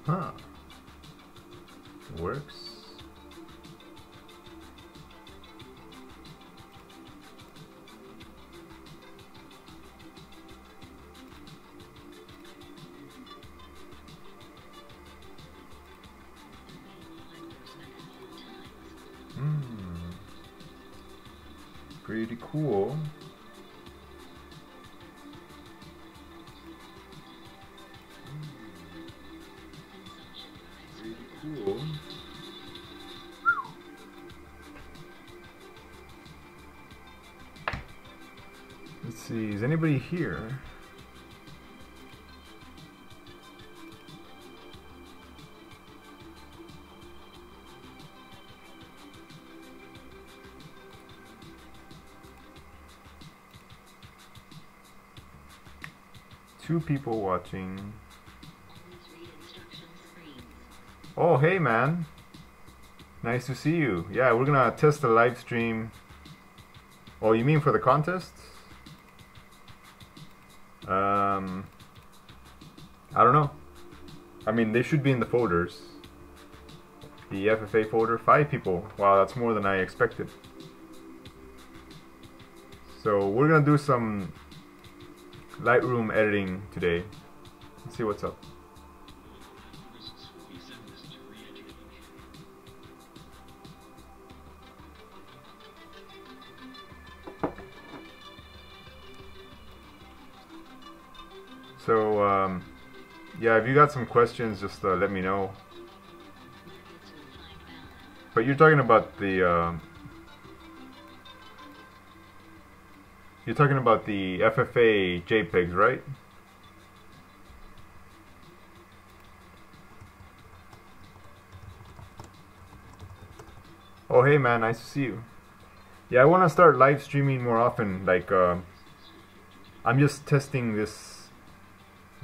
Huh. Works. Pretty cool. Pretty cool. Let's see, is anybody here? Two people watching. Oh, hey man. Nice to see you. Yeah, we're gonna test the live stream. Oh, you mean for the contest? I don't know. I mean, they should be in the folders. The FFA folder, 5 people. Wow, that's more than I expected. So we're gonna do some Lightroom editing today. Let's see what's up. So yeah, if you got some questions, just let me know. But you're talking about the FFA JPEGs, right? Oh, hey man, nice to see you. Yeah, I want to start live streaming more often. Like, I'm just testing this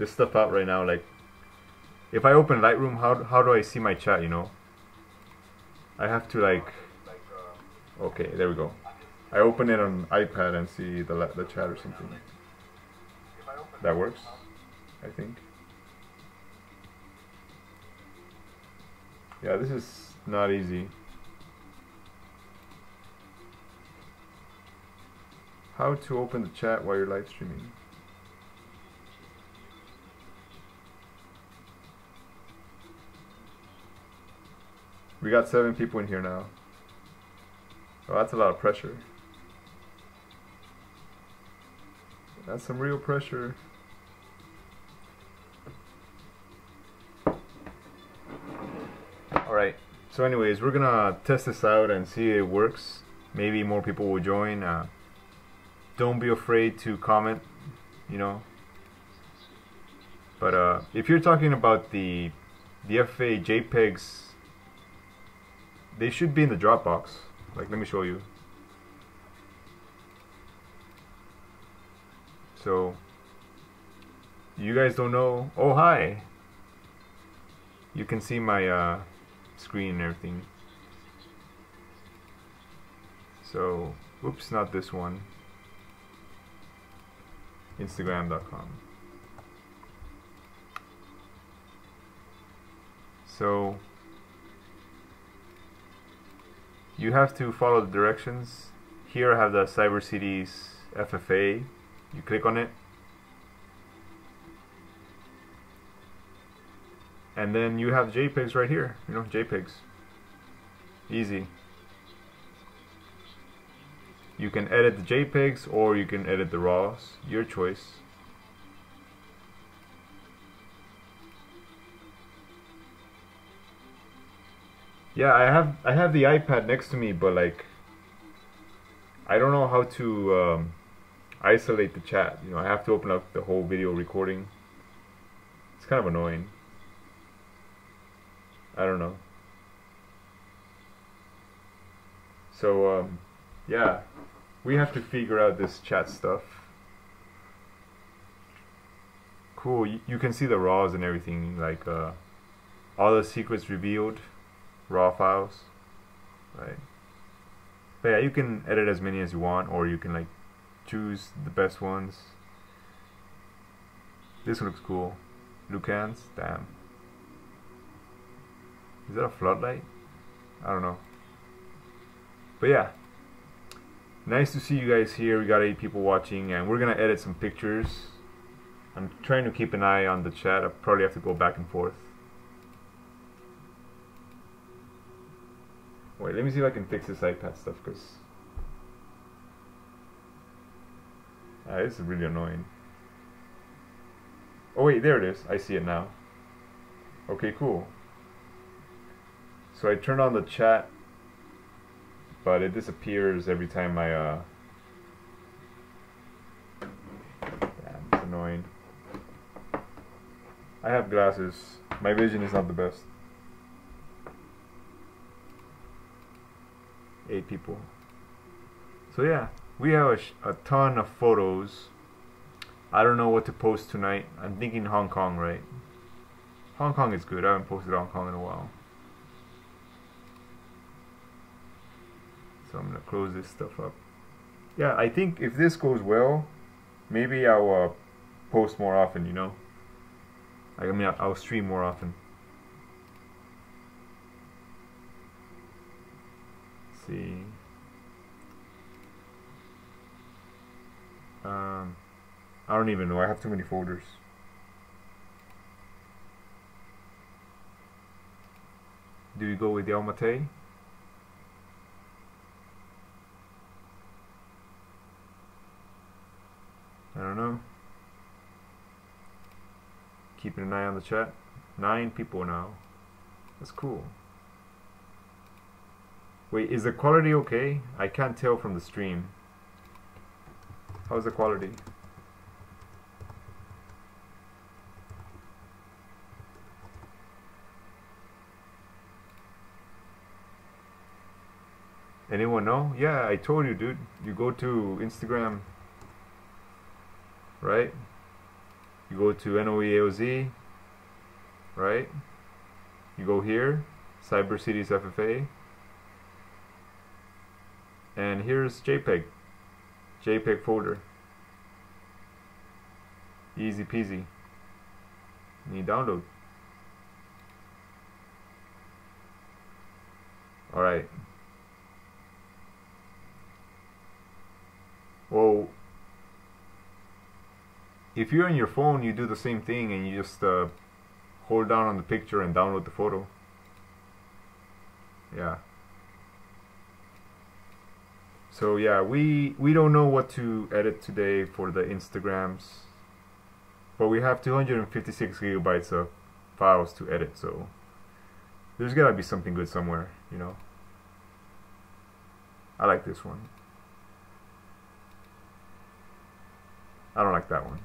stuff out right now. Like, if I open Lightroom, how do I see my chat? You know, I have to like. Okay, there we go. I open it on iPad and see the chat or something. That works, I think. Yeah, this is not easy. How to open the chat while you're live streaming. We got 7 people in here now. Oh, that's a lot of pressure. That's some real pressure. Alright, so anyways, we're gonna test this out and see if it works. Maybe more people will join. Don't be afraid to comment, you know. But if you're talking about the FFA JPEGs, they should be in the Dropbox. Like, let me show you. So, you guys don't know. Oh, hi. You can see my screen and everything. So, oops, not this one. Instagram.com. So, you have to follow the directions. Here I have the CyberCities FFA. You click on it, and then you have JPEGs right here. You know, JPEGs. Easy. You can edit the JPEGs or you can edit the RAWs. Your choice. Yeah, I have the iPad next to me, but like I don't know how to isolate the chat. You know, I have to open up the whole video recording. It's kind of annoying. I don't know. So yeah, we have to figure out this chat stuff. Cool. You can see the RAWs and everything, like all the secrets revealed, RAW files, right? But yeah, you can edit as many as you want, or you can like choose the best ones. This one looks cool. Lucans, damn. Is that a floodlight? I don't know. But yeah, nice to see you guys here. We got 8 people watching, and we're gonna edit some pictures. I'm trying to keep an eye on the chat. I probably have to go back and forth. Wait, let me see if I can fix this iPad stuff, because this is really annoying. Oh wait, there it is. I see it now. Okay, cool. So I turned on the chat, but it disappears every time I damn, it's annoying. I have glasses. My vision is not the best. 8 people. So yeah, we have a ton of photos. I don't know what to post tonight. I'm thinking Hong Kong, right? Hong Kong is good. I haven't posted Hong Kong in a while. So I'm gonna close this stuff up. Yeah, I think if this goes well, maybe I'll post more often, you know? I mean, I'll stream more often. Let's see. I don't even know. I have too many folders. Do we go with the Almaty? I don't know. Keeping an eye on the chat. 9 people now. That's cool. Wait, is the quality okay? I can't tell from the stream. How's the quality? Anyone know? Yeah, I told you, dude. You go to Instagram, right? You go to Noealz, right? You go here, Cyber Cities FFA, and here's JPEG folder. Easy peasy. And you download. Alright. Well, if you're on your phone, you do the same thing and you just hold down on the picture and download the photo. Yeah. So yeah, we don't know what to edit today for the Instagrams, but we have 256 gigabytes of files to edit, so there's gotta be something good somewhere, you know. I like this one. I don't like that one.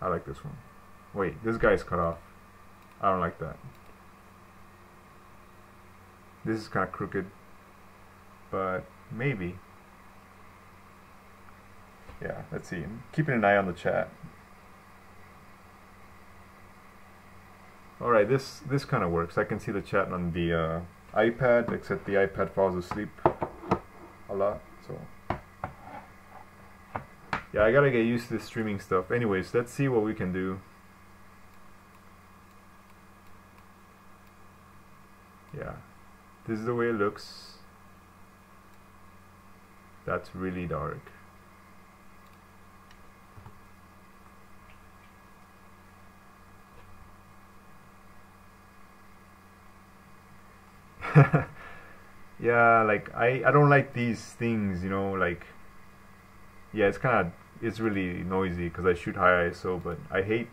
I like this one. Wait, this guy's cut off. I don't like that. This is kind of crooked, but maybe. Yeah, let's see. I'm keeping an eye on the chat. Alright, this kind of works. I can see the chat on the iPad, except the iPad falls asleep a lot, so yeah, I gotta get used to this streaming stuff. Anyways, let's see what we can do. Yeah, this is the way it looks. That's really dark. Yeah, like I don't like these things, you know, like, yeah, it's really noisy because I shoot high ISO, but I hate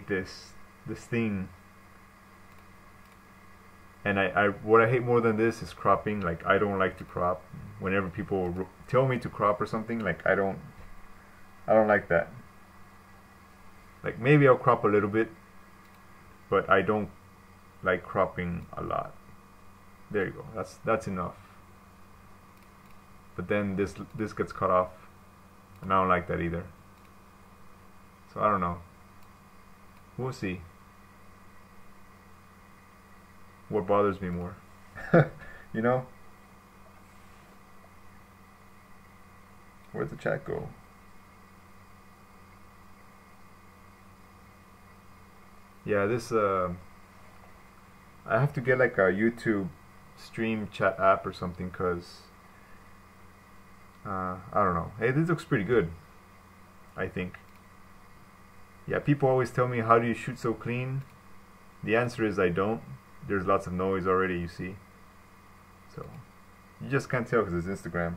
this thing. And what I hate more than this is cropping. Like, I don't like to crop. Whenever people tell me to crop or something, like, I don't like that. Like, maybe I'll crop a little bit, but I don't like cropping a lot. There you go. That's enough. But then this gets cut off, and I don't like that either. So I don't know. We'll see. What bothers me more? You know? Where'd the chat go? Yeah, this I have to get like a YouTube stream chat app or something, cause I don't know. Hey, this looks pretty good, I think. Yeah, people always tell me, how do you shoot so clean? The answer is I don't. There's lots of noise already, you see. So you just can't tell because it's Instagram.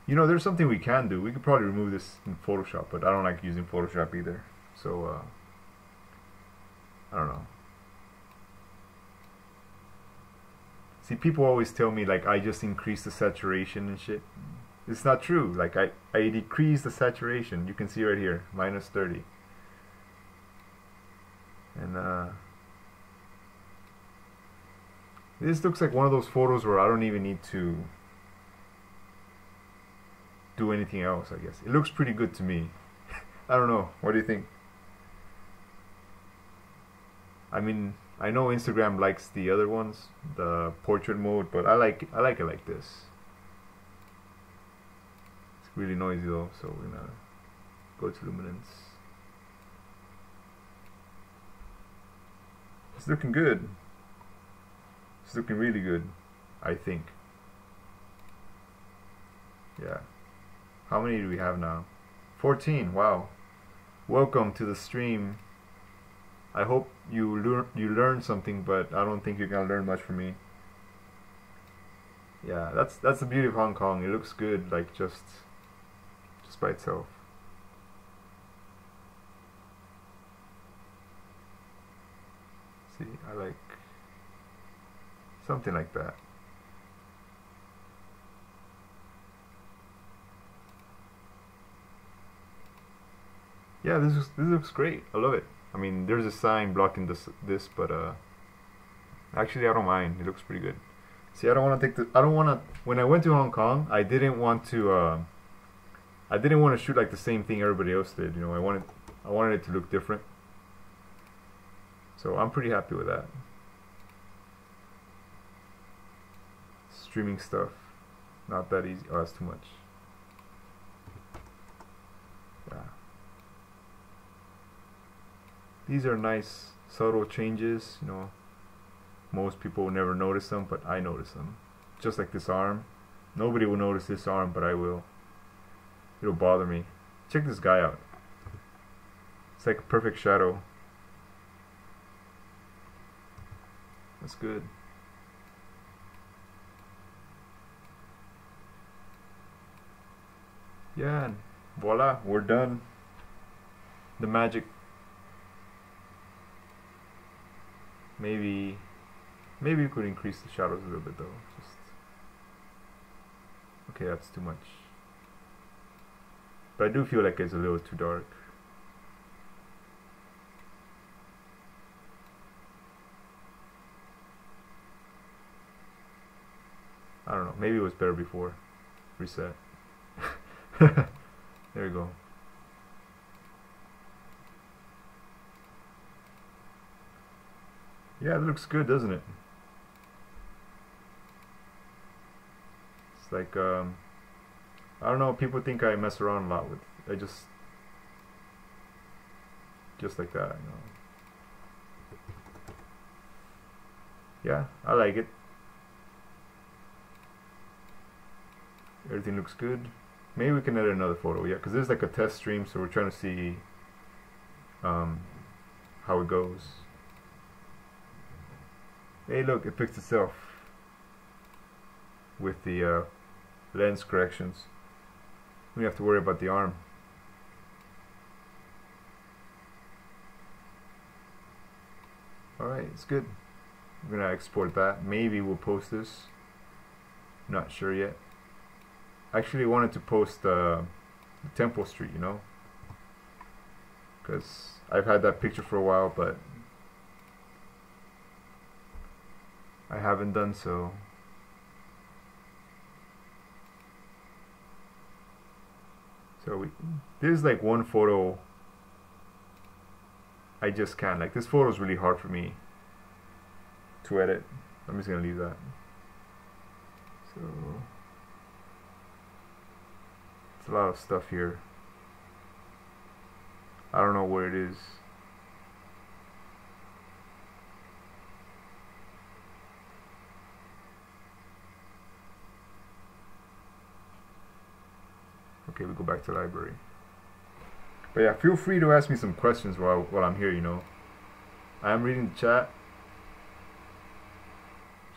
You know, there's something we can do. We could probably remove this in Photoshop, but I don't like using Photoshop either. So I don't know. See, people always tell me like I just increase the saturation and shit. It's not true. Like I decrease the saturation. You can see right here, -30. And this looks like one of those photos where I don't even need to do anything else, I guess. It looks pretty good to me. I don't know. What do you think? I mean, I know Instagram likes the other ones, the portrait mode, but I like it like this. It's really noisy though, so we're gonna go to luminance. It's looking good. It's looking really good, I think. Yeah. How many do we have now? 14. Wow. Welcome to the stream. I hope you learned something, but I don't think you're gonna learn much from me. Yeah, that's the beauty of Hong Kong. It looks good, like just by itself. See, I like something like that. Yeah, this looks great. I love it. I mean, there's a sign blocking this, but actually I don't mind. It looks pretty good. See, I don't want to take the. I don't want to. When I went to Hong Kong, I didn't want to. I didn't want to shoot like the same thing everybody else did. You know, I wanted it to look different. So I'm pretty happy with that. Streaming stuff, not that easy. Oh, that's too much. Yeah. These are nice, subtle changes. You know, most people will never notice them, but I notice them. Just like this arm. Nobody will notice this arm, but I will. It'll bother me. Check this guy out. It's like a perfect shadow. That's good. Yeah, and voila, we're done. The magic. Maybe we could increase the shadows a little bit though. Just okay, that's too much. But I do feel like it's a little too dark. I don't know. Maybe it was better before. Reset. There you go. Yeah, it looks good, doesn't it? It's like I don't know, people think I mess around a lot with I just like that, you know. Yeah, I like it. Everything looks good. Maybe we can edit another photo, yeah, because this is like a test stream, so we're trying to see how it goes. Hey, look, it fixed itself with the lens corrections. We don't have to worry about the arm. Alright, it's good. I'm gonna export that. Maybe we'll post this. Not sure yet. Actually wanted to post the Temple Street, you know, because I've had that picture for a while, but I haven't done so. So this is like one photo I just can't, like this photo is really hard for me to edit. I'm just gonna leave that. So it's a lot of stuff here. I don't know where it is. Okay, we go back to library. But yeah, feel free to ask me some questions while I'm here, you know. I am reading the chat.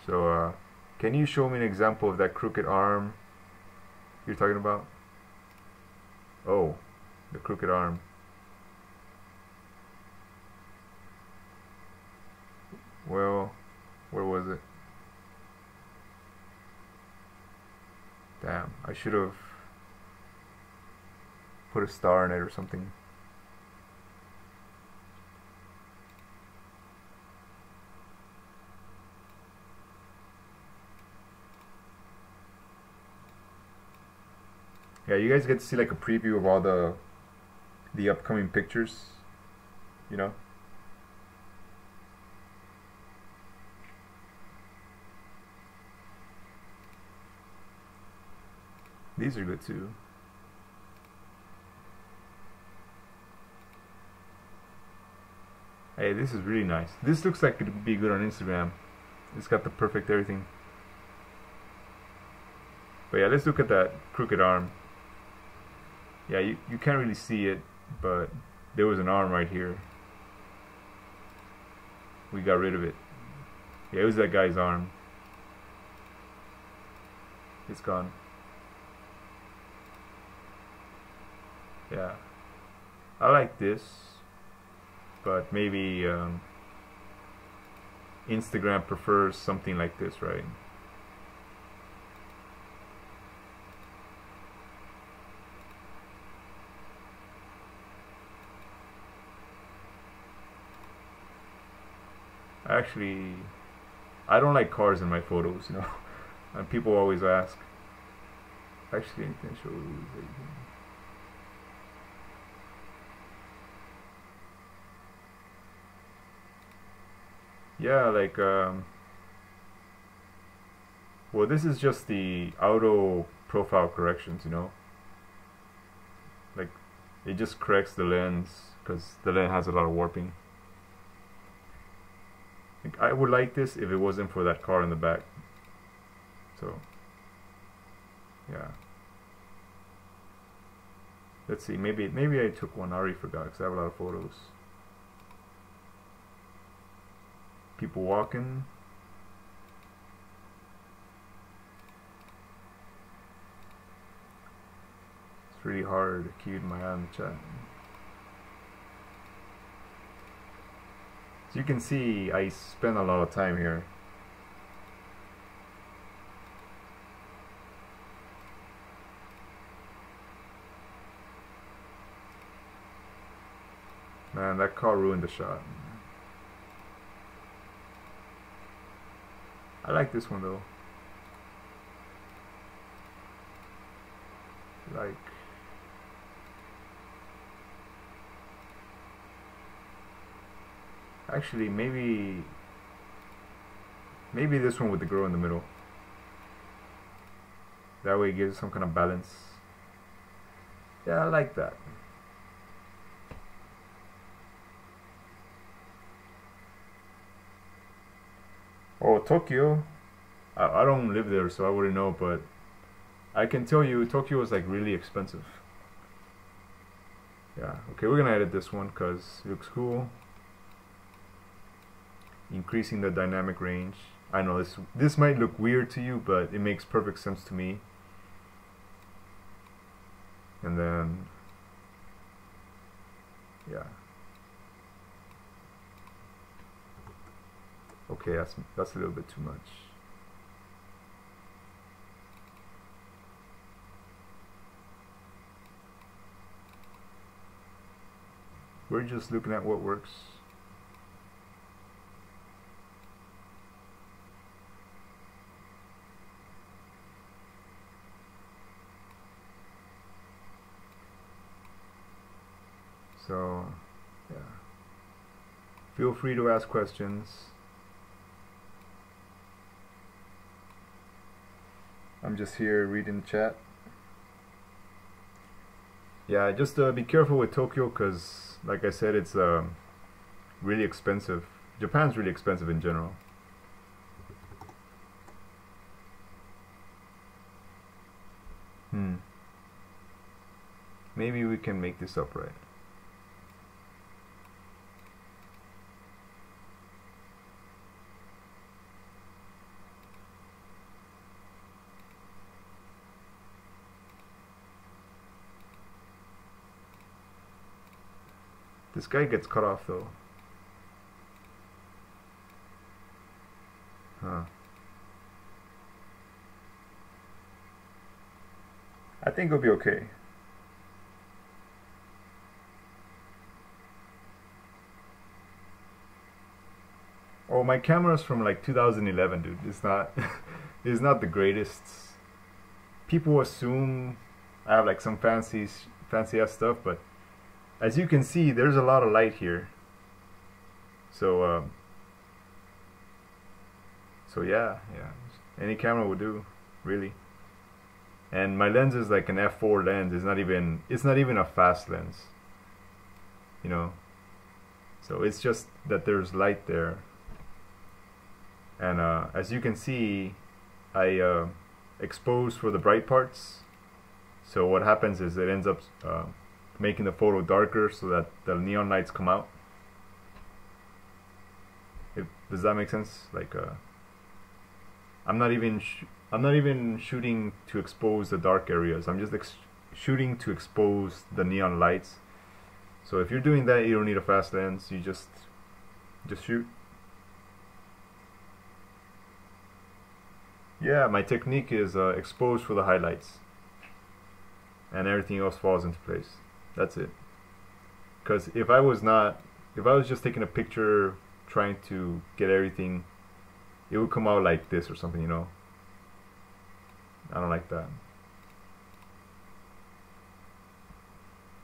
So, can you show me an example of that crooked arm you're talking about? Oh, the crooked arm. Well, where was it? Damn, I should have put a star in it or something. Yeah, you guys get to see like a preview of all the upcoming pictures, you know. These are good too. Hey, this is really nice. This looks like it would be good on Instagram. It's got the perfect everything. But yeah, let's look at that crooked arm. Yeah, you can't really see it, but there was an arm right here. We got rid of it. Yeah, it was that guy's arm. It's gone. Yeah, I like this, but maybe Instagram prefers something like this, right? Actually, I don't like cars in my photos, you know. And people always ask. Actually, I can show you. Yeah, like well, this is just the auto profile corrections, you know. Like, it just corrects the lens because the lens has a lot of warping. Like, I would like this if it wasn't for that car in the back. So, yeah. Let's see. Maybe I took one. I already forgot because I have a lot of photos. People walking. It's really hard to keep my eye on the chat. So you can see I spend a lot of time here. Man, that car ruined the shot. I like this one though. Like, actually maybe this one with the girl in the middle. That way it gives some kind of balance. Yeah, I like that. Oh, Tokyo. I don't live there, so I wouldn't know, but I can tell you Tokyo is like really expensive. Yeah, okay, we're gonna edit this one because it looks cool. Increasing the dynamic range. I know this might look weird to you, but it makes perfect sense to me. And then, yeah. Okay, that's a little bit too much. We're just looking at what works. So, yeah. Feel free to ask questions. I'm just here reading the chat. Yeah, just be careful with Tokyo because, like I said, it's really expensive. Japan's really expensive in general. Maybe we can make this upright. This guy gets cut off though. Huh. I think it'll be okay. Oh, my camera's from like 2011, dude. It's not it's not the greatest. People assume I have like some fancy ass stuff, but as you can see, there's a lot of light here. So yeah, any camera will do, really. And my lens is like an f4 lens. It's not even a fast lens, you know. So it's just that there's light there. And as you can see, I expose for the bright parts. So what happens is it ends up making the photo darker so that the neon lights come out. Does that make sense? Like I'm not even shooting to expose the dark areas. I'm just shooting to expose the neon lights. So if you're doing that, you don't need a fast lens. You just shoot. Yeah, my technique is expose for the highlights, and everything else falls into place. That's it. Because if I was just taking a picture trying to get everything, it would come out like this or something, you know. I don't like that.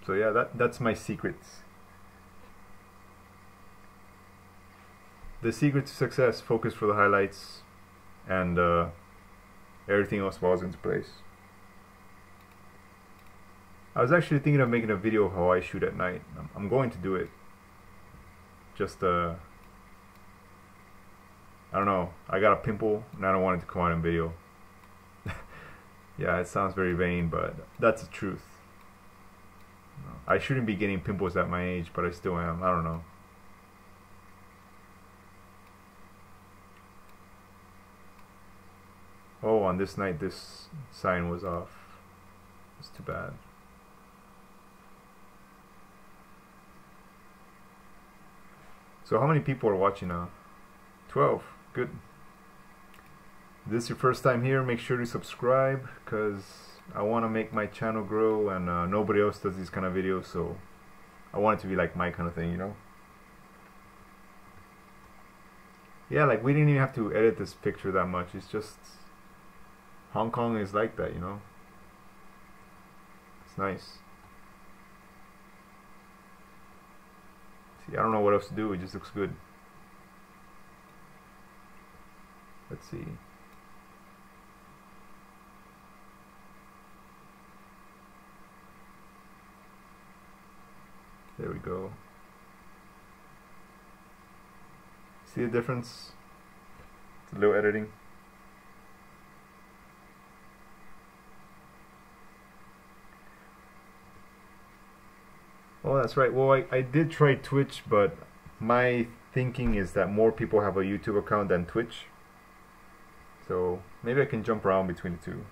So yeah, that's my secret. The secret to success: focus for the highlights, and everything else falls into place. I was actually thinking of making a video of how I shoot at night. I'm going to do it. Just I don't know, I got a pimple and I don't want it to come out in video. Yeah, it sounds very vain, but that's the truth. I shouldn't be getting pimples at my age, but I still am. I don't know. Oh, on this night this sign was off. It's too bad. So how many people are watching now? 12. Good. If this is your first time here, make sure to subscribe, because I want to make my channel grow, and nobody else does these kind of videos, so I want it to be like my kind of thing, you know? Yeah, like we didn't even have to edit this picture that much. It's just Hong Kong is like that, you know? It's nice. See, I don't know what else to do. It just looks good. Let's see. There we go. See the difference? It's a little editing. Oh, that's right. Well, I did try Twitch, but my thinking is that more people have a YouTube account than Twitch. So maybe I can jump around between the two.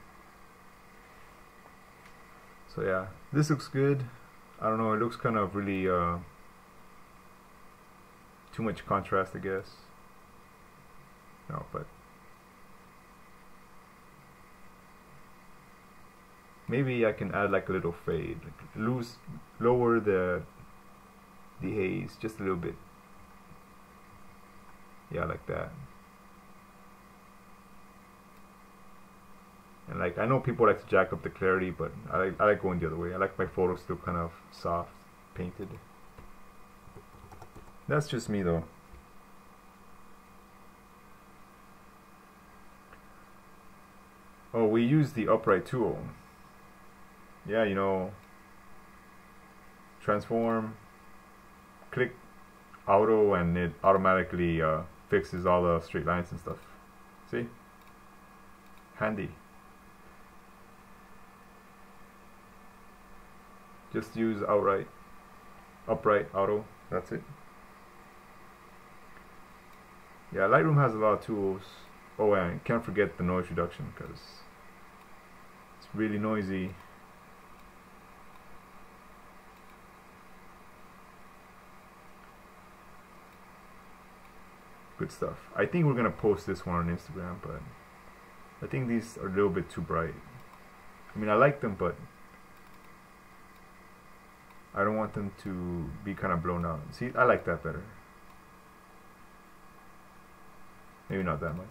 So yeah, this looks good. I don't know, it looks kind of really too much contrast, I guess. No, but maybe I can add like a little fade, like lower the haze just a little bit. Yeah, like that. And like, I know people like to jack up the clarity, but I like going the other way. I like my photos still kind of soft, painted. That's just me though. Oh, we use the upright tool. Yeah, you know, transform, click auto, and it automatically fixes all the straight lines and stuff. See? Handy. Just use upright auto. That's it. Yeah, Lightroom has a lot of tools. Oh, and can't forget the noise reduction because it's really noisy. Good stuff. I think we're gonna post this one on Instagram, but I think these are a little bit too bright. I mean, I like them, but I don't want them to be kind of blown out. See, I like that better. Maybe not that much.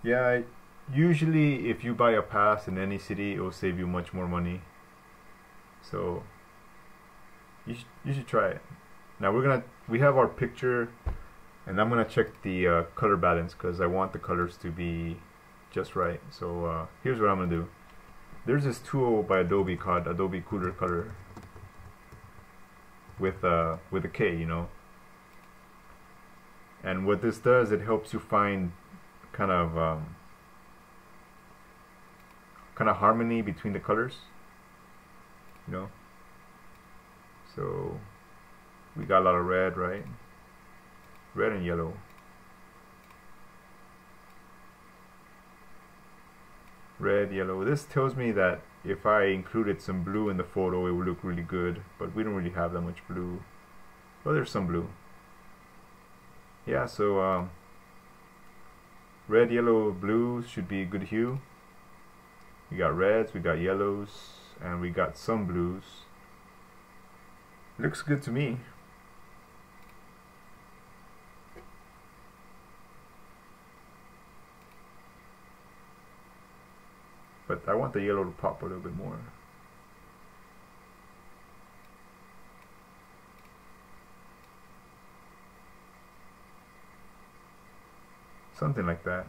Yeah, usually if you buy a pass in any city, it will save you much more money. So you should try it. Now we have our picture, and I'm gonna check the color balance because I want the colors to be just right. So here's what I'm gonna do. There's this tool by Adobe called Adobe Cooler Color with a K, you know. And what this does, it helps you find kind of harmony between the colors, you know. So we got a lot of red, right? Red and yellow. Red, yellow. This tells me that if I included some blue in the photo, it would look really good, but we don't really have that much blue. Well, there's some blue. Yeah, so red, yellow, blue should be a good hue. We got reds, we got yellows, and we got some blues. Looks good to me. But I want the yellow to pop a little bit more. Something like that.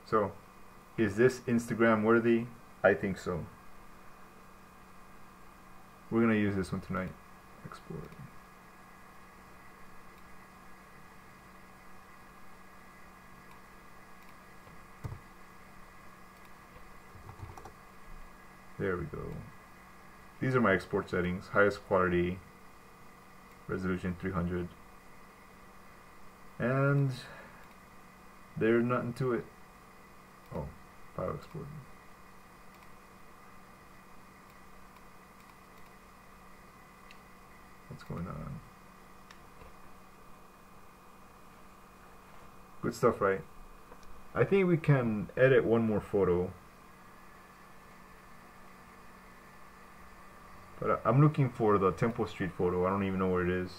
So, is this Instagram worthy? I think so. We're gonna use this one tonight. Export. There we go. These are my export settings. Highest quality, resolution 300. And there's nothing to it. Oh, file export. What's going on? Good stuff, right? I think we can edit one more photo. But I'm looking for the Temple Street photo. I don't even know where it is.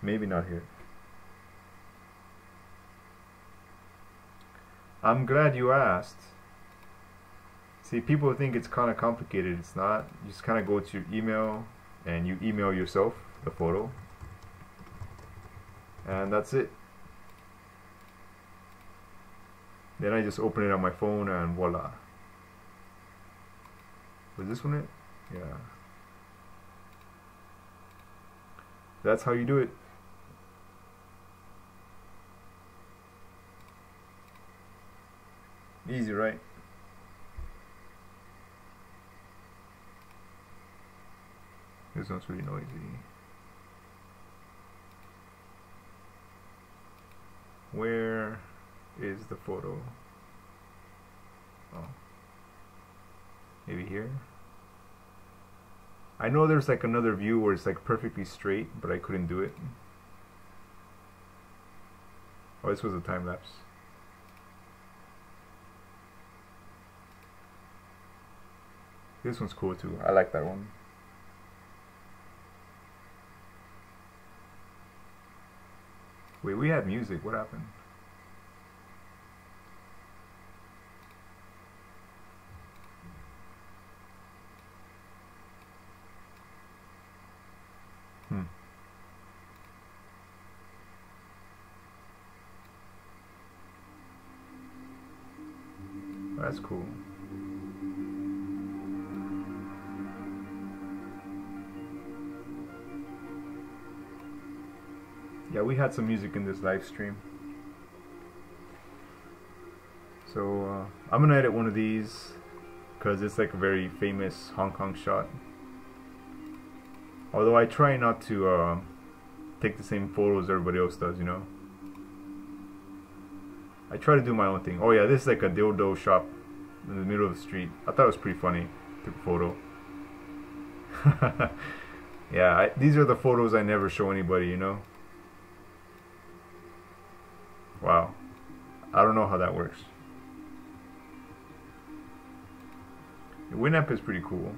Maybe not here. I'm glad you asked. See, people think it's kind of complicated. It's not. You just kind of go to your email and you email yourself the photo. And that's it. Then I just open it on my phone and voila. Was this one it? Yeah. That's how you do it. Easy, right? This one's really noisy. Where is the photo? Oh, maybe here. I know there's like another view where it's like perfectly straight, but I couldn't do it. Oh, this was a time lapse. This one's cool too. I like that one. Wait, we had music. What happened? That's cool. Yeah, we had some music in this live stream. So I'm gonna edit one of these because it's like a very famous Hong Kong shot. Although I try not to take the same photos everybody else does, you know. I try to do my own thing. Oh yeah, this is like a dildo shop in the middle of the street. I thought it was pretty funny. Took a photo. Yeah, these are the photos I never show anybody, you know. Wow. I don't know how that works. The Winamp is pretty cool.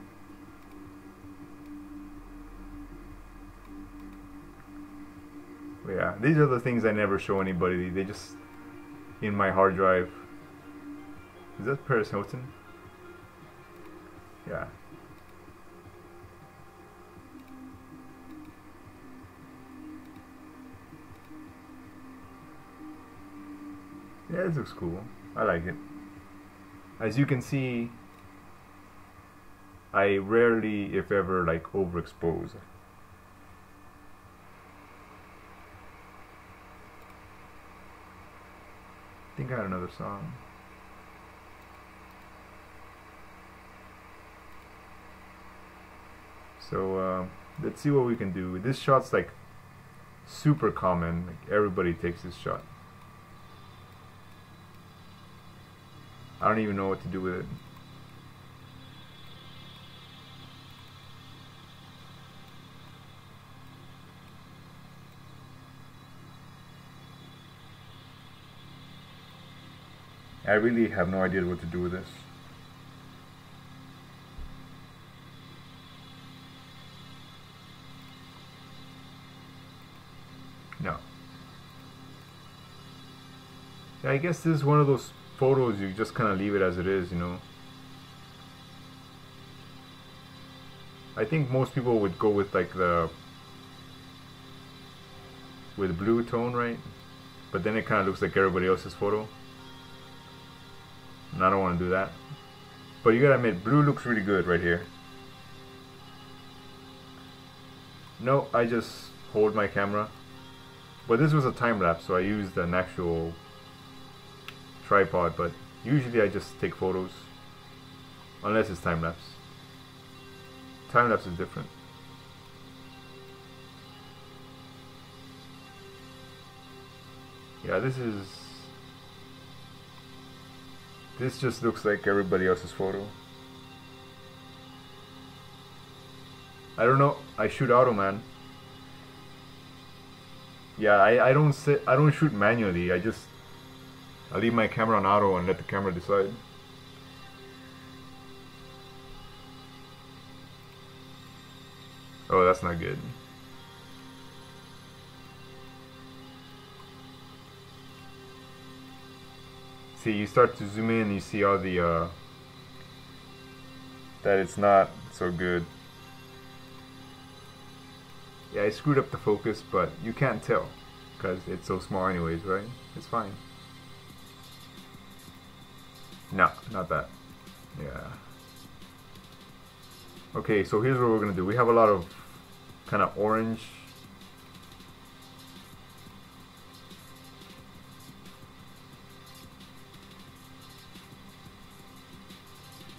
But yeah, these are the things I never show anybody. They just in my hard drive. Is that Paris Hilton? Yeah. Yeah, this looks cool. I like it. As you can see, I rarely, if ever, like overexpose. I think I had another song. So let's see what we can do. This shot's like super common. Like everybody takes this shot. I don't even know what to do with it. I really have no idea what to do with this. No. Yeah, I guess this is one of those photos you just kind of leave it as it is, you know. I think most people would go with like with blue tone, right? But then it kind of looks like everybody else's photo. And I don't want to do that. But you gotta admit, blue looks really good right here. No, I just hold my camera. But this was a time lapse, so I used an actual tripod, but usually I just take photos. Unless it's time lapse. Time lapse is different. Yeah, this just looks like everybody else's photo. I don't know. I shoot auto, man. Yeah, I don't shoot manually. I leave my camera on auto and let the camera decide. Oh, that's not good. See, you start to zoom in and you see all the that it's not so good. Yeah, I screwed up the focus, but you can't tell because it's so small anyways, right? It's fine. No, not that. Yeah. Okay, so here's what we're gonna do. We have a lot of kind of orange.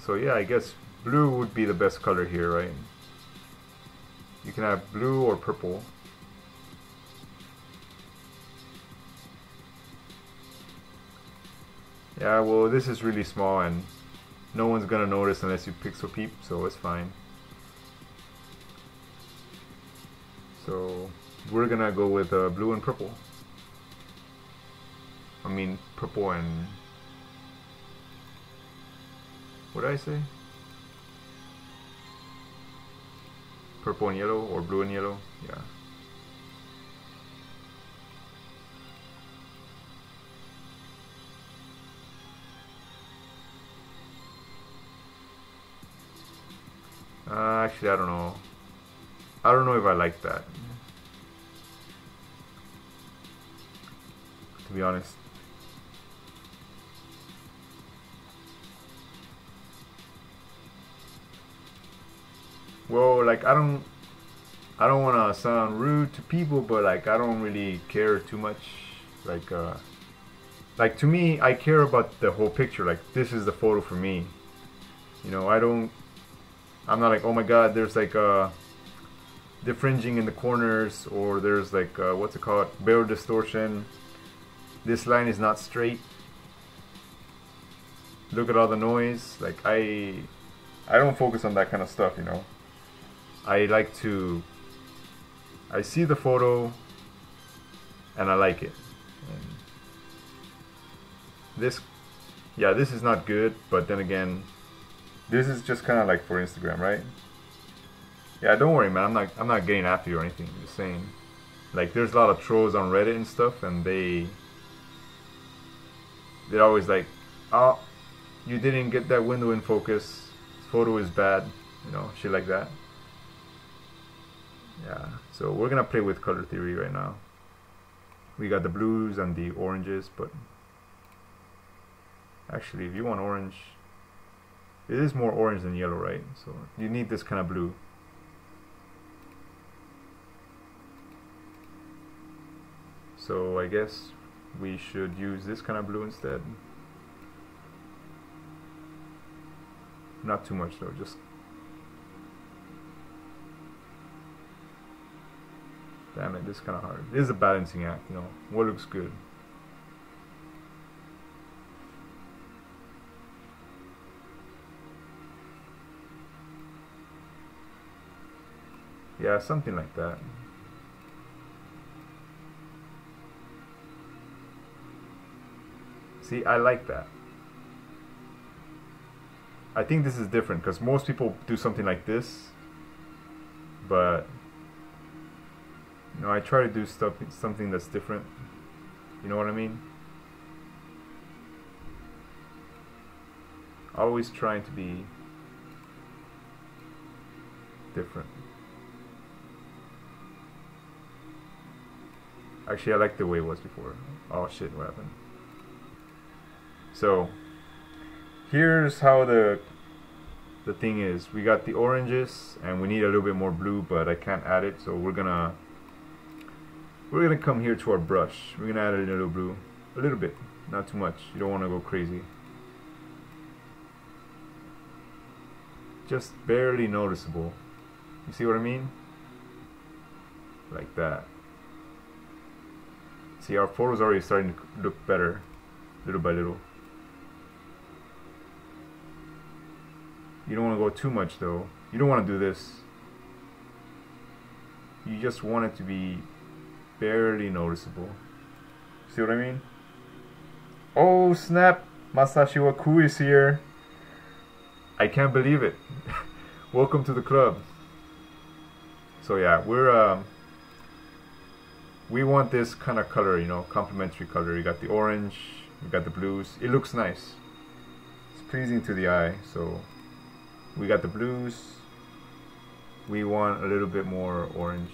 So yeah, I guess blue would be the best color here, right? You can have blue or purple. Yeah, well, this is really small and no one's gonna notice unless you pixel peep, so it's fine. So we're gonna go with blue and purple. I mean purple and, what did I say? Purple and yellow, or blue and yellow, yeah. Actually, I don't know. I don't know if I like that, to be honest. well, like I don't want to sound rude to people, but like I don't really care too much. Like to me, I care about the whole picture. Like this is the photo for me. You know, I'm not like, oh my god, there's like defringing in the corners, or there's like what's it called, barrel distortion. This line is not straight. Look at all the noise. Like I don't focus on that kind of stuff, you know. I see the photo and I like it. And this is not good, but then again, this is just kind of like for Instagram, right? Yeah, don't worry, man. I'm not getting after you or anything. I'm just saying, like, there's a lot of trolls on Reddit and stuff, and they're always like, oh, you didn't get that window in focus. This photo is bad, you know, shit like that. Yeah, so we're gonna play with color theory right now. We got the blues and the oranges, but actually, if you want orange, it is more orange than yellow, right? So you need this kind of blue. So I guess we should use this kind of blue instead. Not too much though, just... Damn it, this is kind of hard. This is a balancing act, you know. What looks good? Yeah, something like that. See, I like that. I think this is different because most people do something like this, but you know, I try to do something that's different. You know what I mean? Always trying to be different. Actually, I like the way it was before. Oh shit, what happened? So here's how the thing is. We got the oranges and we need a little bit more blue, but I can't add it, so we're gonna come here to our brush. We're gonna add a little blue, a little bit, not too much. You don't want to go crazy. Just barely noticeable. You see what I mean? Like that. See, our photo's already starting to look better, little by little. You don't want to go too much though. You don't want to do this. You just want it to be barely noticeable. See what I mean? Oh snap! Masashi Waku is here. I can't believe it. Welcome to the club. So yeah, we want this kind of color, you know, complementary color. You got the orange, you got the blues. It looks nice. It's pleasing to the eye. So we got the blues. We want a little bit more orange.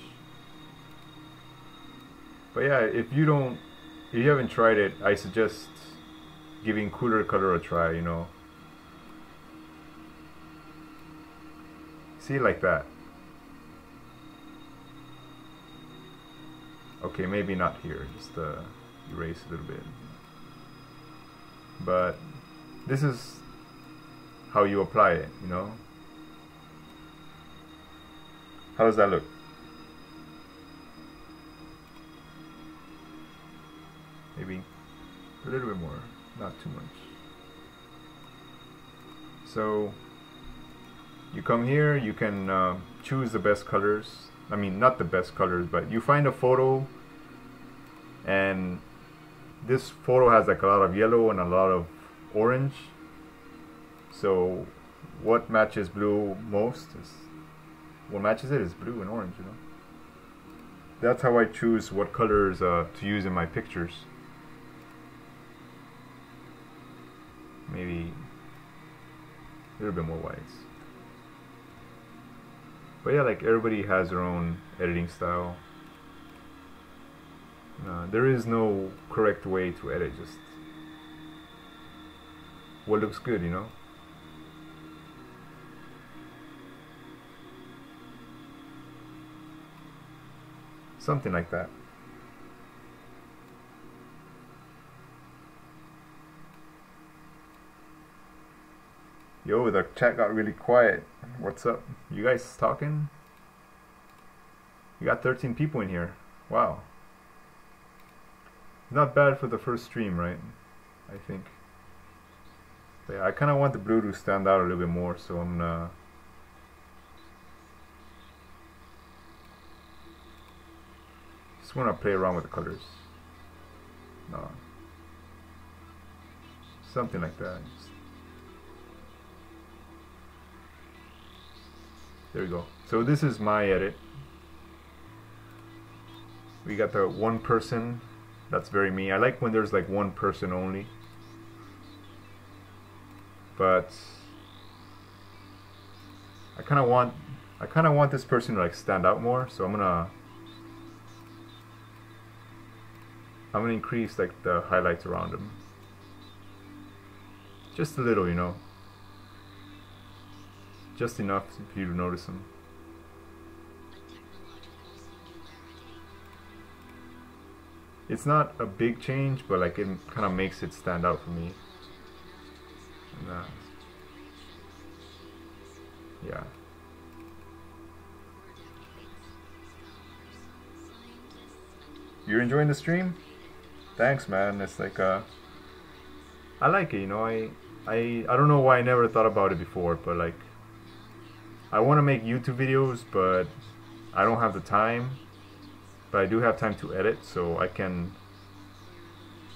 But yeah, if you haven't tried it, I suggest giving cooler color a try, you know. See, like that. Okay, maybe not here, just erase a little bit. But this is how you apply it, you know. How does that look? Maybe a little bit more, not too much. So you come here, you can choose the best colors. I mean, not the best colors, but you find a photo and this photo has like a lot of yellow and a lot of orange. So what matches blue most is, what matches it is blue and orange, you know. That's how I choose what colors to use in my pictures. Maybe a little bit more whites. But yeah, like everybody has their own editing style. There is no correct way to edit, just what looks good, you know. something like that. Yo, the chat got really quiet. What's up? You guys talking? You got 13 people in here. Wow. Not bad for the first stream, right? I think. But yeah, I kind of want the blue to stand out a little bit more, so I'm gonna just want to play around with the colors. No. Something like that. There we go. So this is my edit. We got the one person. That's very me. I like when there's like one person only. But I kind of want this person to like stand out more. So I'm gonna increase like the highlights around them. Just a little, you know. Just enough for you to notice them. It's not a big change, but like it kind of makes it stand out for me. And, yeah. You're enjoying the stream? Thanks, man. It's like I like it, you know. I don't know why I never thought about it before, but like I want to make YouTube videos, but I don't have the time. But I do have time to edit, so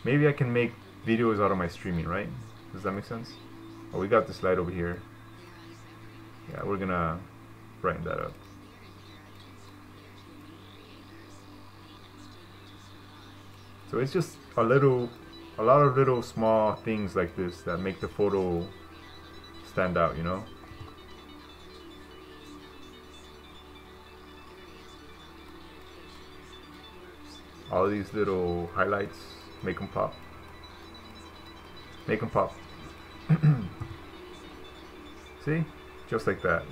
maybe I can make videos out of my streaming, right? Does that make sense? Oh, we got this light over here. Yeah, we're gonna brighten that up. So it's just a lot of little small things like this that make the photo stand out, you know? All these little highlights make them pop. Make them pop. See? Just like that.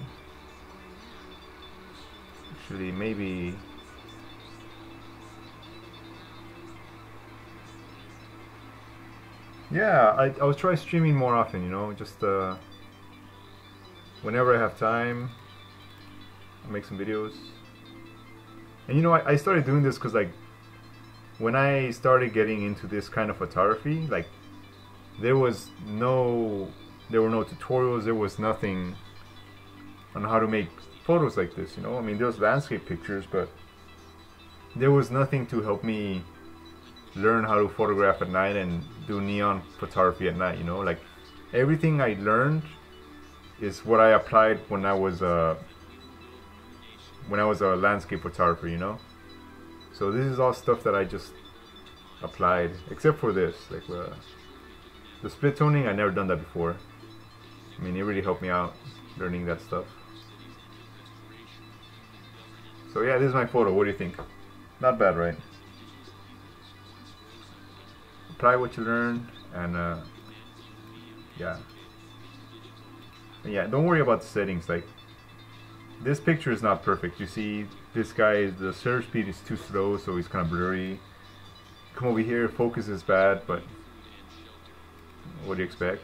Actually, maybe... Yeah, I will try streaming more often, you know, just whenever I have time, I'll make some videos. And you know, I started doing this because like, when I started getting into this kind of photography, like there were no tutorials, there was nothing on how to make photos like this, you know. I mean, there was landscape pictures, but there was nothing to help me learn how to photograph at night and do neon photography at night, you know. Like everything I learned is what I applied when I was a landscape photographer, you know. So this is all stuff that I just applied, except for this, like the split toning. I never done that before. I mean, it really helped me out learning that stuff. So yeah, this is my photo. What do you think? Not bad, right? Apply what you learned, and yeah. And yeah, don't worry about the settings. Like, this picture is not perfect. You see, this guy, the shutter speed is too slow, so he's kind of blurry. Come over here, focus is bad, but what do you expect?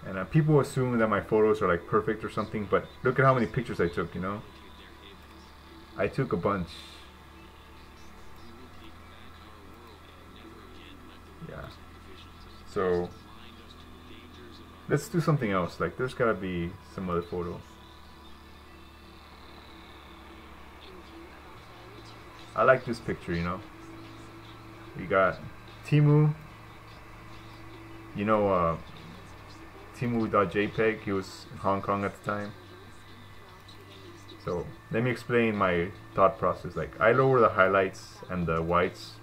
And people assume that my photos are like perfect or something, but look at how many pictures I took, you know? I took a bunch. Yeah. So let's do something else. Like, there's gotta be some other photo. I like this picture, you know. We got Timu. You know, Timu.jpg. He was in Hong Kong at the time. So let me explain my thought process. Like, I lower the highlights and the whites,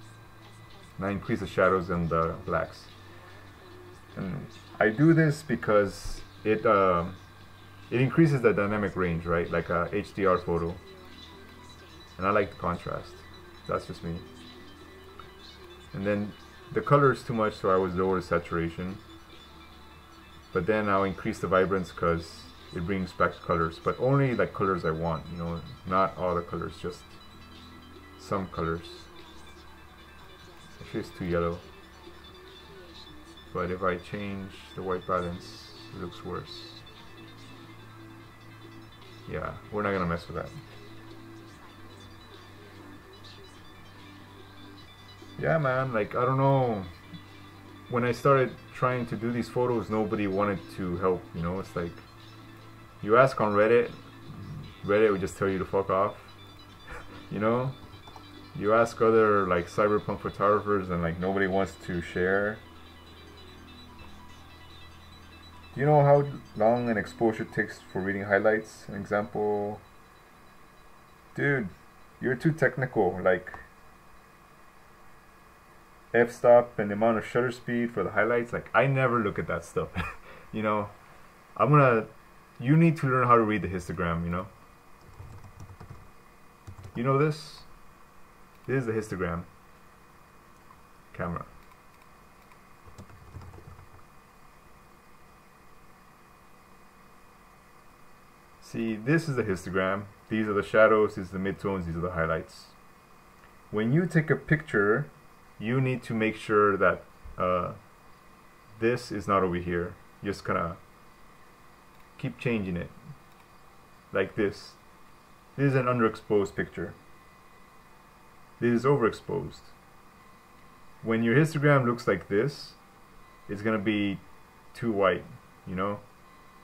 and I increase the shadows and the blacks. And I do this because it increases the dynamic range, right? Like a HDR photo. And I like the contrast. That's just me. And then the color is too much, so I would lower the saturation. But then I'll increase the vibrance because it brings back colors, but only like colors I want, you know, not all the colors, just some colors. Actually it's too yellow. But if I change the white balance, it looks worse. Yeah, we're not gonna mess with that. Yeah, man, like, I don't know. When I started trying to do these photos, nobody wanted to help, you know? It's like, you ask on Reddit, Reddit would just tell you to fuck off, you know? You ask other, like, cyberpunk photographers and, like, nobody wants to share. Do you know how long an exposure takes for reading highlights? An example? Dude, you're too technical, like, f-stop and the amount of shutter speed for the highlights, like, I never look at that stuff. You know, you need to learn how to read the histogram, you know? You know this? This is the histogram camera. See, this is the histogram. These are the shadows, these are the midtones, these are the highlights. When you take a picture, you need to make sure that this is not over here. Just kind of keep changing it. Like this. This is an underexposed picture. This is overexposed. When your histogram looks like this, it's going to be too white, you know?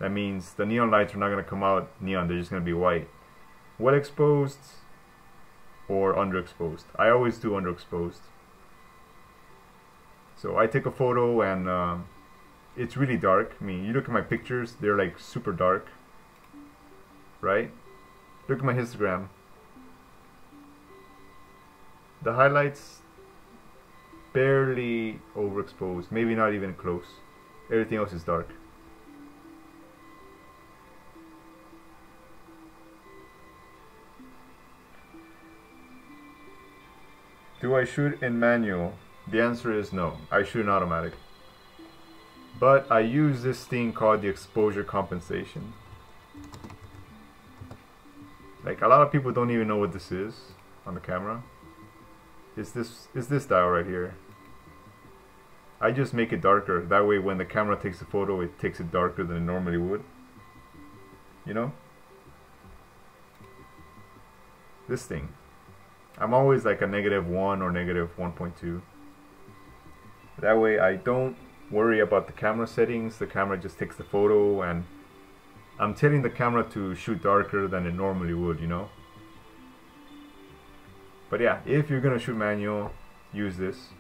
That means the neon lights are not going to come out neon, they're just going to be white. Well exposed or underexposed. I always do underexposed. So I take a photo and it's really dark. I mean, you look at my pictures, they're like super dark, right? Look at my histogram. The highlights barely overexposed, maybe not even close. Everything else is dark. Do I shoot in manual? The answer is no. I shoot in automatic. But I use this thing called the exposure compensation. Like, a lot of people don't even know what this is on the camera. It's this dial right here. I just make it darker. That way when the camera takes a photo, it takes it darker than it normally would. You know? This thing. I'm always like a -1 or -1.2. That way I don't worry about the camera settings. The camera just takes the photo and I'm telling the camera to shoot darker than it normally would, you know? But yeah, if you're gonna shoot manual, use this.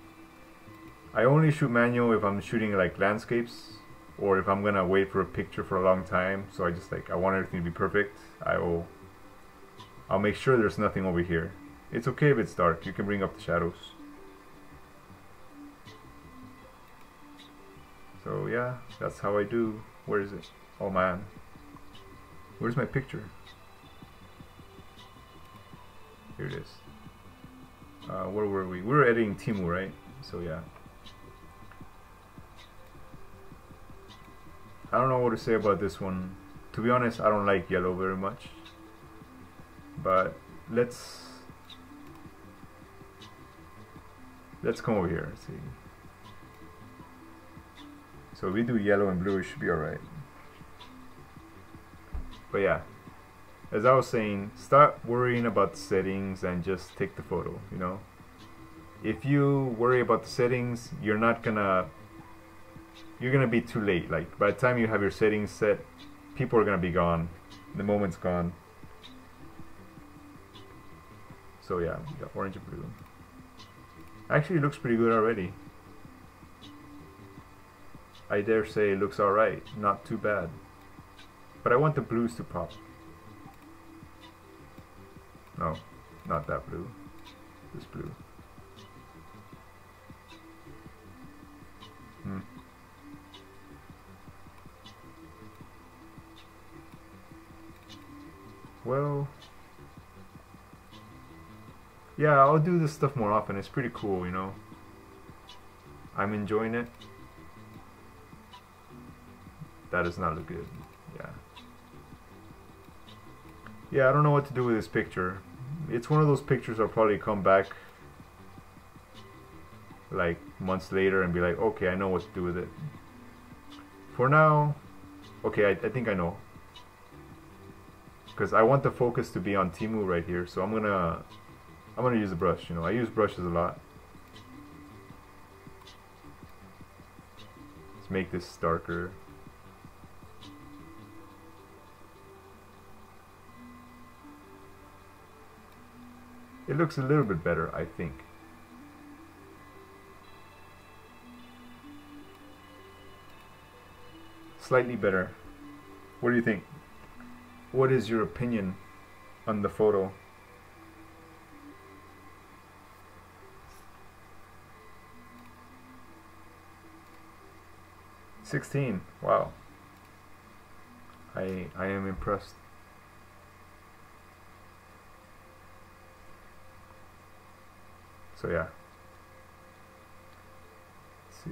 I only shoot manual if I'm shooting like landscapes or if I'm gonna wait for a picture for a long time. So I want everything to be perfect. I'll make sure there's nothing over here. It's okay if it's dark, you can bring up the shadows. So yeah, that's how I do. Where is it? Oh man. Where's my picture? Here it is. Where were we? We were editing Timu, right? So yeah. I don't know what to say about this one. To be honest, I don't like yellow very much. But let's come over here and see. So if we do yellow and blue, it should be alright. But yeah, as I was saying, stop worrying about the settings and just take the photo, you know? If you worry about the settings, you're gonna be too late. Like, by the time you have your settings set, people are gonna be gone. The moment's gone. So yeah, you got orange and blue. Actually, it looks pretty good already. I dare say it looks alright, not too bad. But I want the blues to pop. No, not that blue. This blue. Well, yeah, I'll do this stuff more often. It's pretty cool, you know. I'm enjoying it. That does not look good. Yeah. Yeah, I don't know what to do with this picture. it's one of those pictures I'll probably come back like months later and be like, okay, I know what to do with it. For now, okay, I think I know, because I want the focus to be on Temu right here, so I'm gonna use a brush. You know, I use brushes a lot. Let's make this darker. It looks a little bit better, I think. Slightly better. What do you think? What is your opinion on the photo? $16. Wow. I am impressed. So yeah. Let's see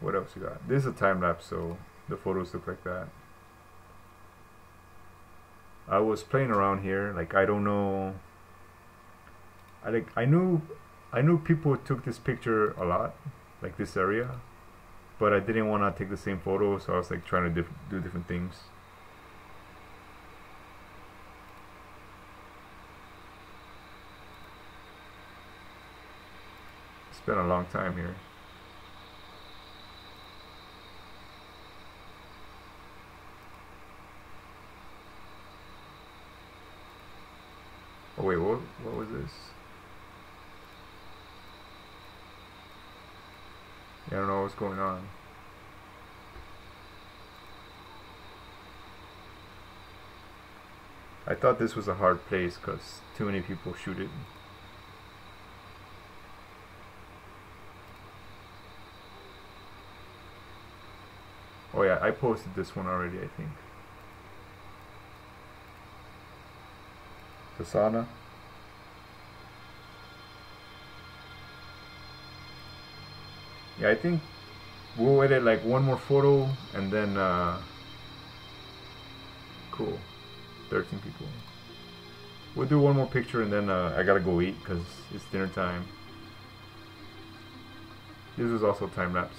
what else you got. This is a time lapse, so the photos look like that. I was playing around here, like I don't know. I knew people took this picture a lot, like this area, but I didn't want to take the same photo, so I was like trying to do different things. It's been a long time here. Oh wait, what was this? Yeah, I don't know what's going on. I thought this was a hard place because too many people shoot it. Oh yeah, I posted this one already, I think. The sauna. Yeah, I think we'll edit like one more photo and then cool, 13 people. We'll do one more picture and then I gotta go eat because it's dinner time. This was also time lapse.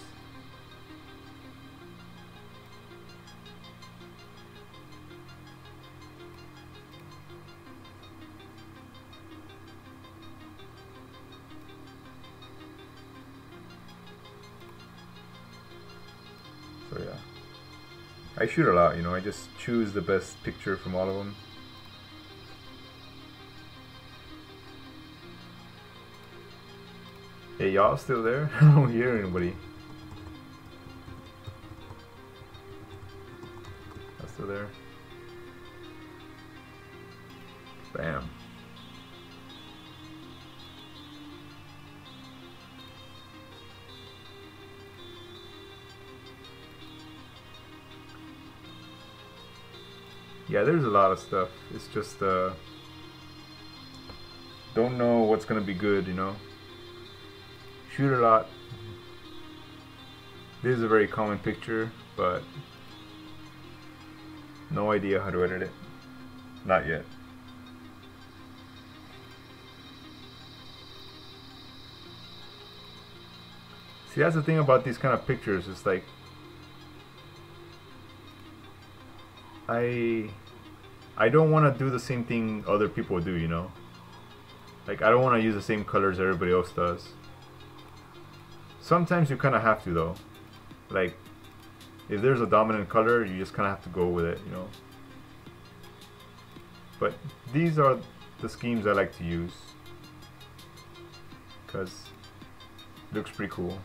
So yeah, I shoot a lot, you know, I just choose the best picture from all of them. Hey, y'all still there? I don't hear anybody. Y'all still there? Bam. Yeah, there's a lot of stuff. It's just don't know what's gonna be good, you know. Shoot a lot. This is a very common picture, but no idea how to edit it. Not yet. See, that's the thing about these kind of pictures. It's like I don't want to do the same thing other people do, you know? Like, I don't want to use the same colors everybody else does. Sometimes you kind of have to, though. Like, if there's a dominant color, you just kind of have to go with it, you know? But these are the schemes I like to use, because it looks pretty cool.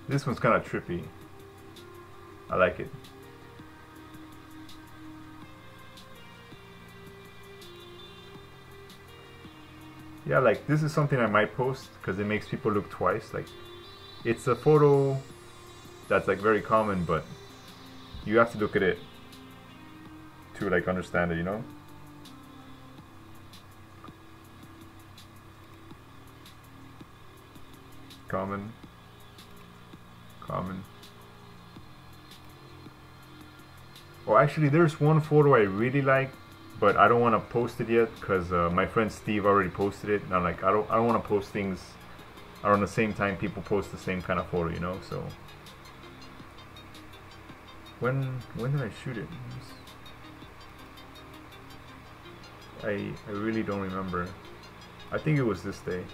This one's kind of trippy. I like it. Yeah, like this is something I might post because it makes people look twice. Like, it's a photo that's like very common, but you have to look at it to like understand it, you know? Common. Common. Oh, actually, there's one photo I really like, but I don't want to post it yet because my friend Steve already posted it, and I'm like, I don't want to post things around the same time people post the same kind of photo, you know. So when did I shoot it? I really don't remember. I think it was this day.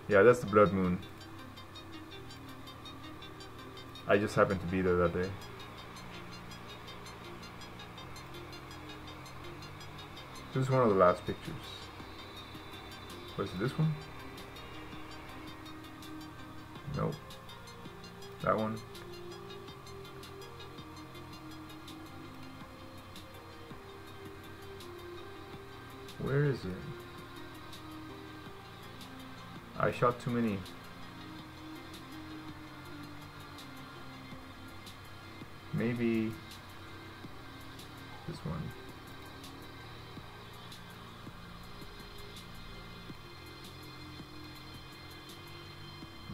Yeah, that's the blood moon. I just happened to be there that day. This is one of the last pictures. Was it this one? Nope. That one. Where is it? I shot too many. Maybe this one.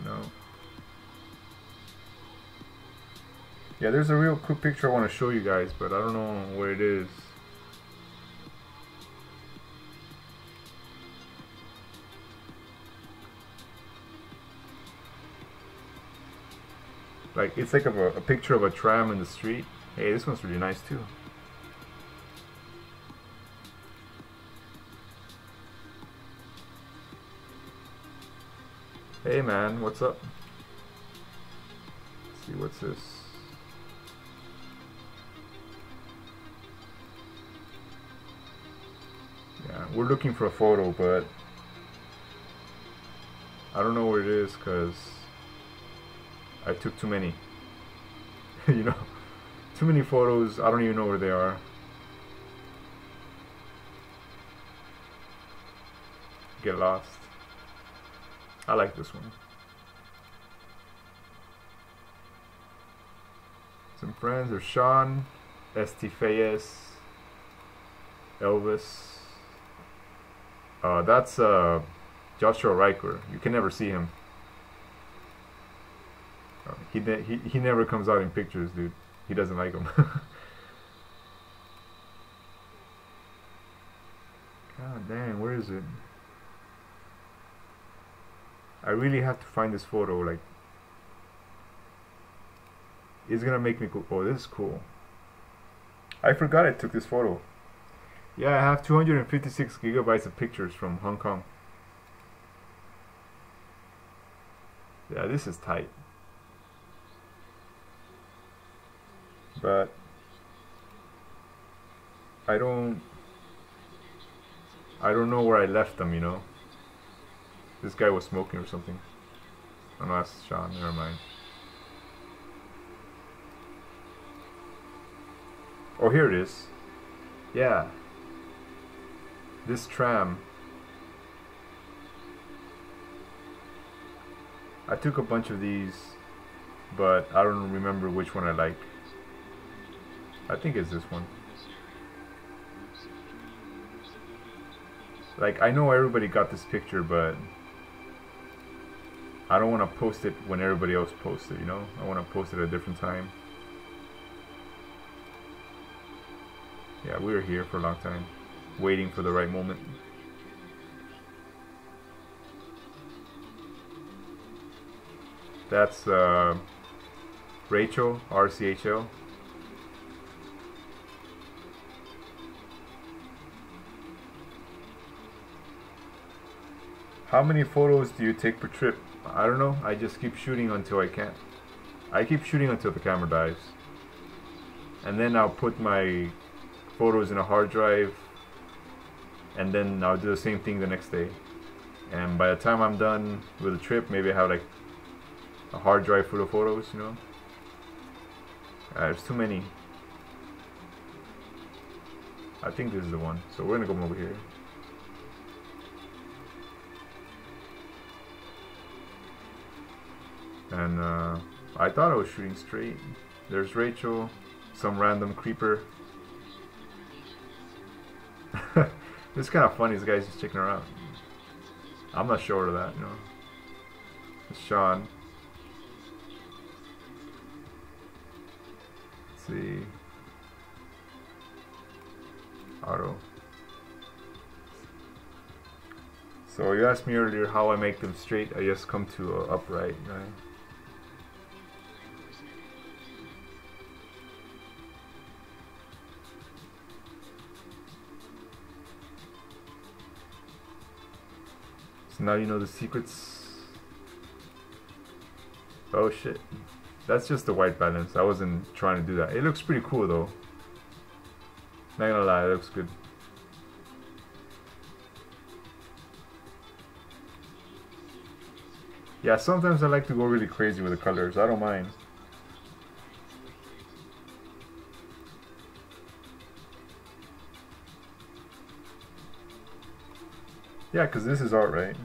No. Yeah, there's a real quick picture I want to show you guys, but I don't know where it is. Like, it's like a picture of a tram in the street. Hey, this one's really nice too. Hey man, what's up? Let's see, what's this? Yeah, we're looking for a photo, but I don't know where it is because I took too many. You know, too many photos, I don't even know where they are. Get lost. I like this one. Some friends are Sean, Estifayes, Elvis. That's Joshua Riker. You can never see him. He never comes out in pictures, dude. He doesn't like them. God damn, where is it? I really have to find this photo. Like, it's gonna make me go, oh, this is cool. I forgot I took this photo. Yeah, I have 256 gigabytes of pictures from Hong Kong. Yeah, this is tight. But I don't know where I left them, you know. This guy was smoking or something. Oh no, that's Sean, never mind. Oh, here it is. Yeah. This tram. I took a bunch of these, but I don't remember which one I like. I think it's this one. Like, I know everybody got this picture, but I don't want to post it when everybody else posts it, you know? I want to post it at a different time. Yeah, we were here for a long time, waiting for the right moment. That's Rachel, RCHL. How many photos do you take per trip? I don't know. I just keep shooting until I can't. I keep shooting until the camera dies. And then I'll put my photos in a hard drive. And then I'll do the same thing the next day. And by the time I'm done with the trip, maybe I have like a hard drive full of photos, you know. There's too many. I think this is the one. So we're gonna go over here. And I thought I was shooting straight. There's Rachel, some random creeper. It's kind of funny, this guy's just checking her out. I'm not sure of that, you know. Sean. Let's see. Auto. So you asked me earlier how I make them straight. I just come to upright, right? So now you know the secrets. Oh shit. That's just the white balance. I wasn't trying to do that. It looks pretty cool though. Not gonna lie, it looks good. Yeah, sometimes I like to go really crazy with the colors. I don't mind. Yeah, because this is art, right?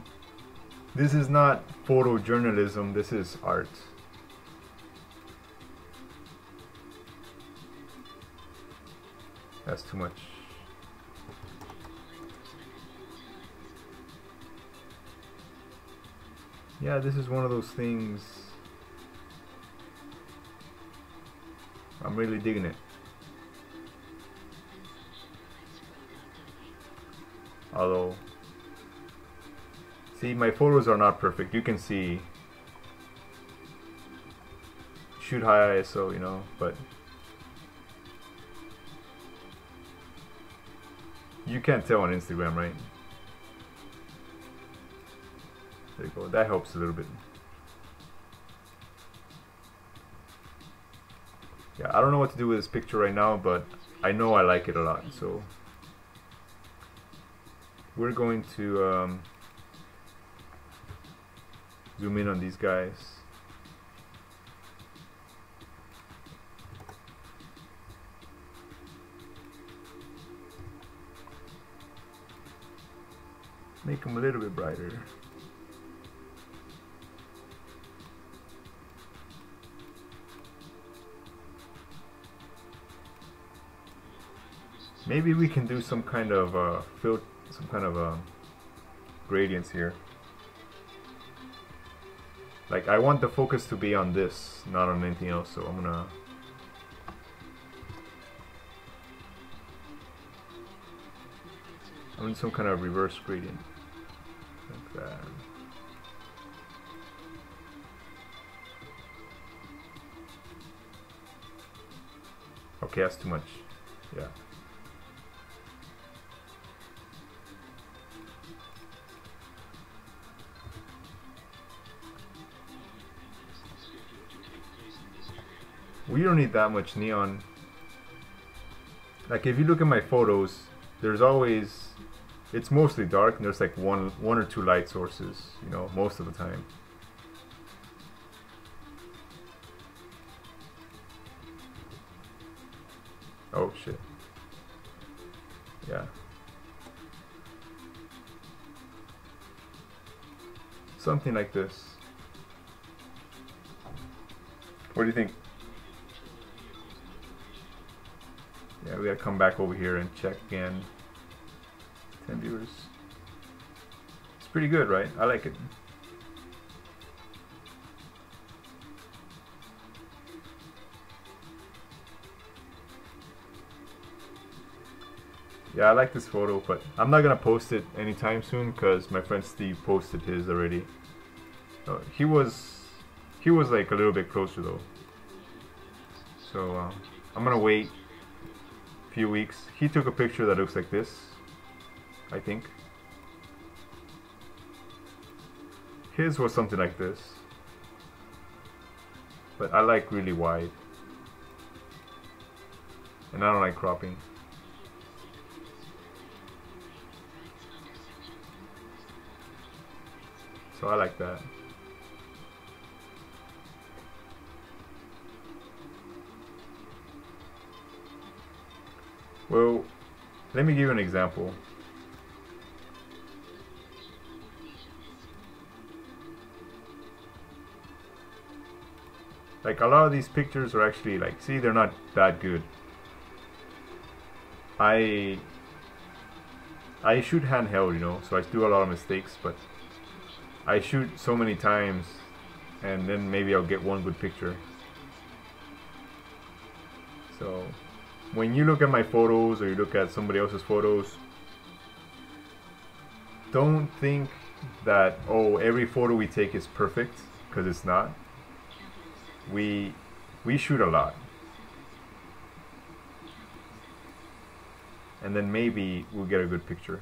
This is not photojournalism, this is art. That's too much. Yeah, this is one of those things. I'm really digging it. Although, see, my photos are not perfect. You can see, shoot high ISO, you know, but you can't tell on Instagram, right? There you go. That helps a little bit. Yeah, I don't know what to do with this picture right now, but I know I like it a lot. So we're going to zoom in on these guys. Make them a little bit brighter. Maybe we can do some kind of gradients here. Like, I want the focus to be on this, not on anything else. So I'm gonna some kind of reverse gradient like that. Okay, that's too much. Yeah. We don't need that much neon. Like, if you look at my photos, there's always, it's mostly dark and there's like one or two light sources, you know, most of the time. Oh shit. Yeah. Something like this. What do you think? Yeah, we gotta come back over here and check again. 10 viewers. It's pretty good, right? I like it. Yeah, I like this photo, but I'm not gonna post it anytime soon because my friend Steve posted his already. He was like a little bit closer though. So I'm gonna wait a few weeks. He took a picture that looks like this, I think. His was something like this, but I like really wide, and I don't like cropping. So I like that. Well, let me give you an example. Like, a lot of these pictures are actually, like, see, they're not that good. I shoot handheld, you know, so I do a lot of mistakes, but I shoot so many times and then maybe I'll get one good picture. So when you look at my photos or you look at somebody else's photos, don't think that, oh, every photo we take is perfect, because it's not. We shoot a lot, and then maybe we'll get a good picture.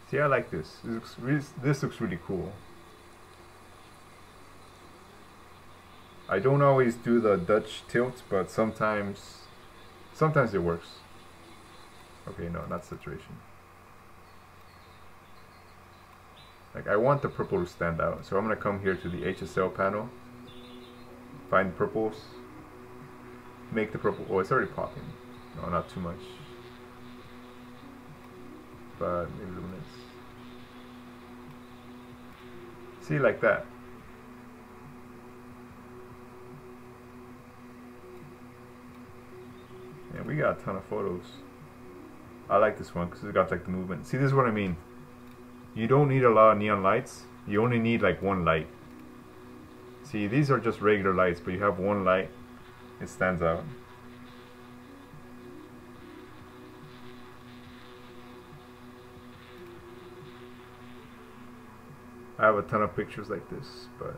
See, I like this. This looks really cool. I don't always do the Dutch tilt, but sometimes it works. Okay, no, not saturation. Like, I want the purple to stand out, so I'm gonna come here to the HSL panel, find purples, make the purple. Oh, it's already popping. No, not too much, but maybe luminance. See, like that. And we got a ton of photos. I like this one because it got like the movement. See, this is what I mean. You don't need a lot of neon lights. You only need like one light. See, these are just regular lights, but you have one light, it stands out. I have a ton of pictures like this, but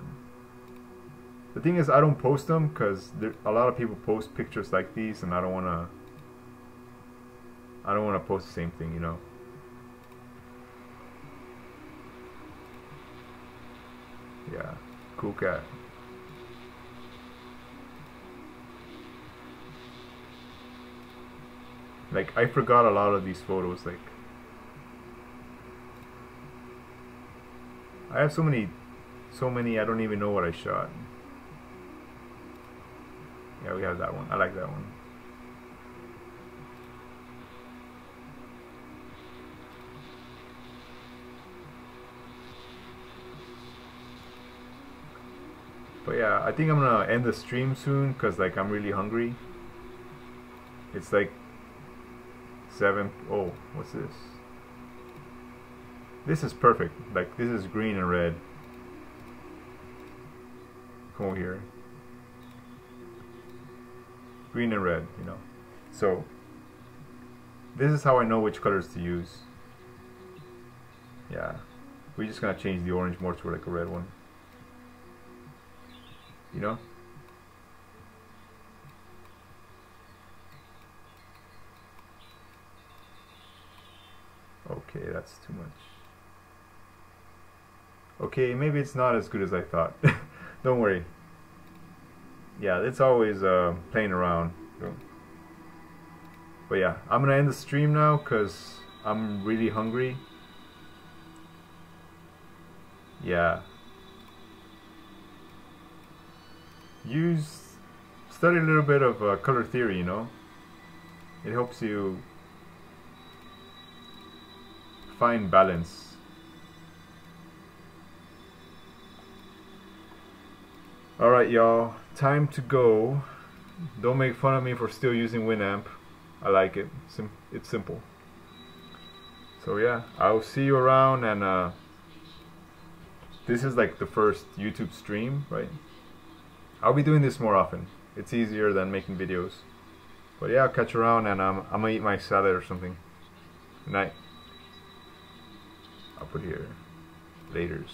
the thing is, I don't post them because a lot of people post pictures like these, and I don't wanna post the same thing, you know. Yeah, cool cat. Like, I forgot a lot of these photos. Like, I have so many I don't even know what I shot. Yeah, we have that one. I like that one. But yeah, I think I'm gonna end the stream soon because like I'm really hungry. It's like 7. Oh, what's this? This is perfect. Like, this is green and red. Come over here. Green and red, you know. So this is how I know which colors to use. Yeah, we're just gonna change the orange more to like a red one, you know. Okay, that's too much. Okay, maybe it's not as good as I thought. Don't worry. Yeah, it's always playing around. But yeah, I'm gonna end the stream now because I'm really hungry. Yeah. Study a little bit of color theory, you know. It helps you find balance. Alright, y'all, time to go. Don't make fun of me for still using Winamp. I like it. It's simple. So yeah, I'll see you around, and this is like the first YouTube stream, right? I'll be doing this more often. It's easier than making videos. But yeah, I'll catch you around, and I'm gonna eat my salad or something. Good night. I'll put here. Laters.